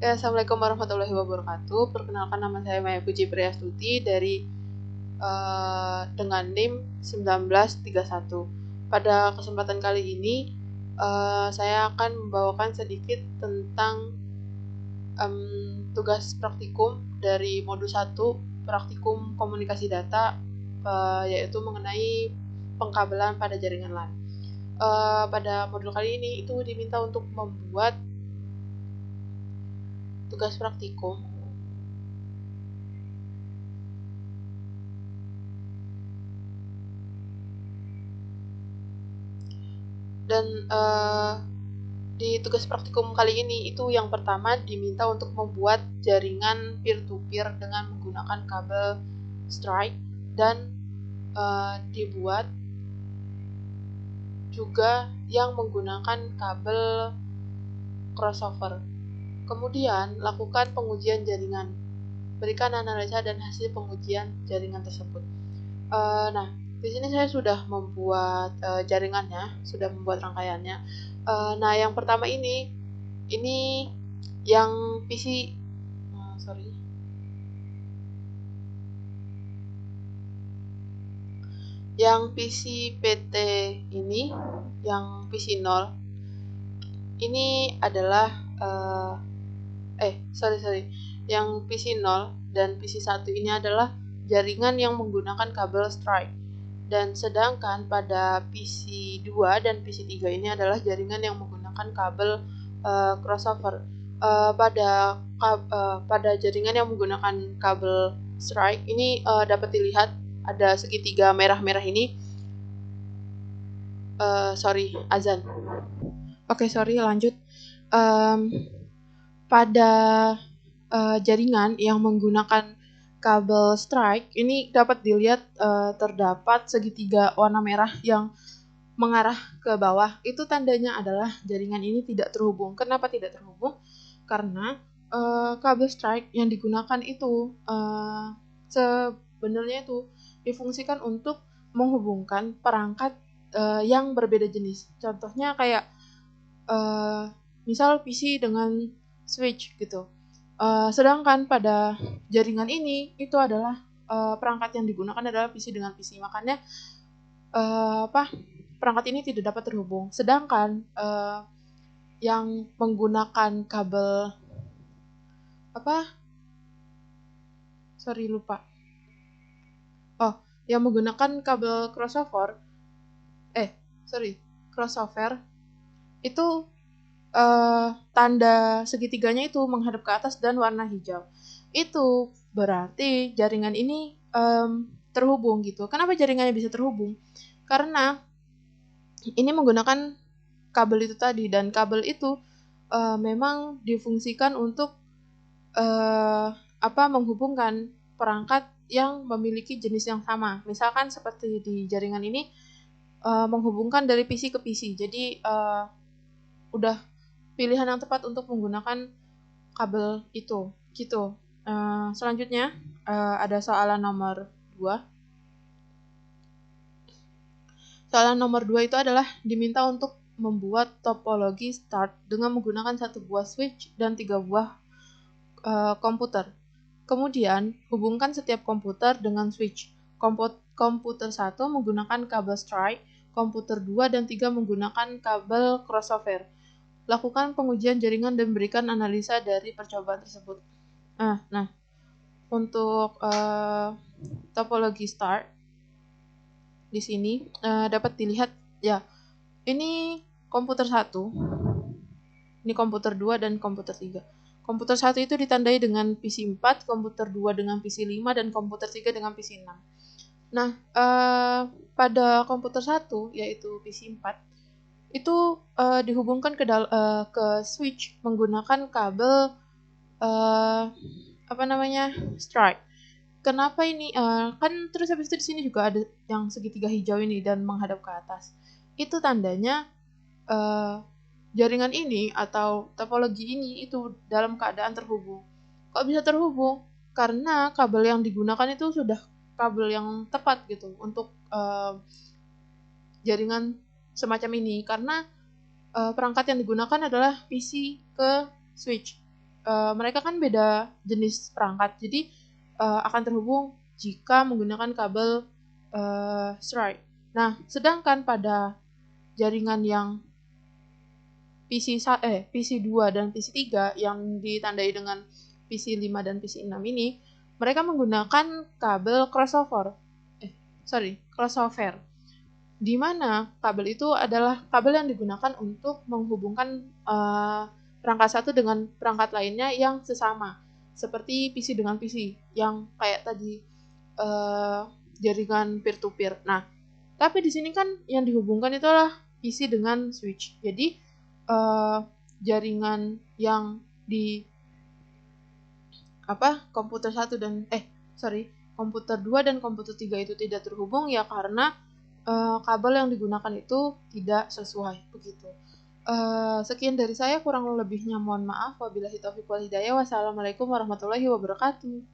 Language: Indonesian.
Ya, Assalamualaikum warahmatullahi wabarakatuh. Perkenalkan, nama saya Maya Puji Priastuti dari dengan NIM 1931. Pada kesempatan kali ini saya akan membawakan sedikit tentang tugas praktikum dari modul 1 praktikum komunikasi data, yaitu mengenai pengkabelan pada jaringan LAN. Pada modul kali ini itu diminta untuk membuat tugas praktikum dan di tugas praktikum kali ini itu yang pertama diminta untuk membuat jaringan peer-to-peer dengan menggunakan kabel strike dan dibuat juga yang menggunakan kabel crossover. Kemudian lakukan pengujian jaringan, berikan analisa dan hasil pengujian jaringan tersebut. Nah, di sini saya sudah membuat jaringannya, sudah membuat rangkaiannya. Nah, yang pertama ini yang PC, yang PC PT ini, yang PC 0, ini adalah yang PC 0 dan PC 1 ini adalah jaringan yang menggunakan kabel strike. Dan sedangkan pada PC 2 dan PC 3 ini adalah jaringan yang menggunakan kabel crossover. Pada jaringan yang menggunakan kabel strike ini dapat dilihat ada segitiga merah-merah ini. Azan. Oke, lanjut. Pada jaringan yang menggunakan kabel strike ini dapat dilihat terdapat segitiga warna merah yang mengarah ke bawah. Itu tandanya adalah jaringan ini tidak terhubung. Kenapa tidak terhubung? Karena kabel strike yang digunakan itu sebenarnya itu difungsikan untuk menghubungkan perangkat yang berbeda jenis. Contohnya kayak misal PC dengan switch gitu. Sedangkan pada jaringan ini itu adalah perangkat yang digunakan adalah PC dengan PC. Makanya perangkat ini tidak dapat terhubung. Sedangkan yang menggunakan kabel yang menggunakan kabel crossover itu tanda segitiganya itu menghadap ke atas dan warna hijau. Itu berarti jaringan ini terhubung gitu. Kenapa jaringannya bisa terhubung? Karena ini menggunakan kabel itu tadi, dan kabel itu memang difungsikan untuk menghubungkan perangkat yang memiliki jenis yang sama. Misalkan seperti di jaringan ini menghubungkan dari PC ke PC. Jadi udah pilihan yang tepat untuk menggunakan kabel itu gitu. Selanjutnya ada soalan nomor 2. Soalan nomor 2 itu adalah diminta untuk membuat topologi start dengan menggunakan 1 buah switch dan 3 buah komputer. Kemudian hubungkan setiap komputer dengan switch. Komputer 1 menggunakan kabel strike, komputer 2 dan 3 menggunakan kabel crossover. Lakukan pengujian jaringan dan berikan analisa dari percobaan tersebut. Nah, untuk topologi start di sini dapat dilihat ya. Ini komputer 1, ini komputer 2 dan komputer 3. Komputer 1 itu ditandai dengan PC 4, komputer 2 dengan PC 5 dan komputer 3 dengan PC 6. Nah, pada komputer 1 yaitu PC 4 itu dihubungkan ke switch menggunakan kabel strike. Kenapa ini? Kan terus habis itu di sini juga ada yang segitiga hijau ini dan menghadap ke atas. Itu tandanya jaringan ini atau topologi ini itu dalam keadaan terhubung. Kok bisa terhubung? Karena kabel yang digunakan itu sudah kabel yang tepat gitu untuk jaringan semacam ini. Karena perangkat yang digunakan adalah PC ke switch. mereka kan beda jenis perangkat, jadi akan terhubung jika menggunakan kabel straight. Nah, sedangkan pada jaringan yang PC 2 dan PC 3 yang ditandai dengan PC 5 dan PC 6 ini, mereka menggunakan kabel crossover, di mana kabel itu adalah kabel yang digunakan untuk menghubungkan perangkat satu dengan perangkat lainnya yang sesama, seperti PC dengan PC yang kayak tadi jaringan peer to peer. Nah, tapi di sini kan yang dihubungkan itu adalah PC dengan switch. Jadi jaringan yang di komputer 1 dan komputer 2 dan komputer 3 itu tidak terhubung ya karena kabel yang digunakan itu tidak sesuai begitu. Sekian dari saya, kurang lebihnya mohon maaf. Wabillahi taufiq wal hidayah. Wassalamualaikum warahmatullahi wabarakatuh.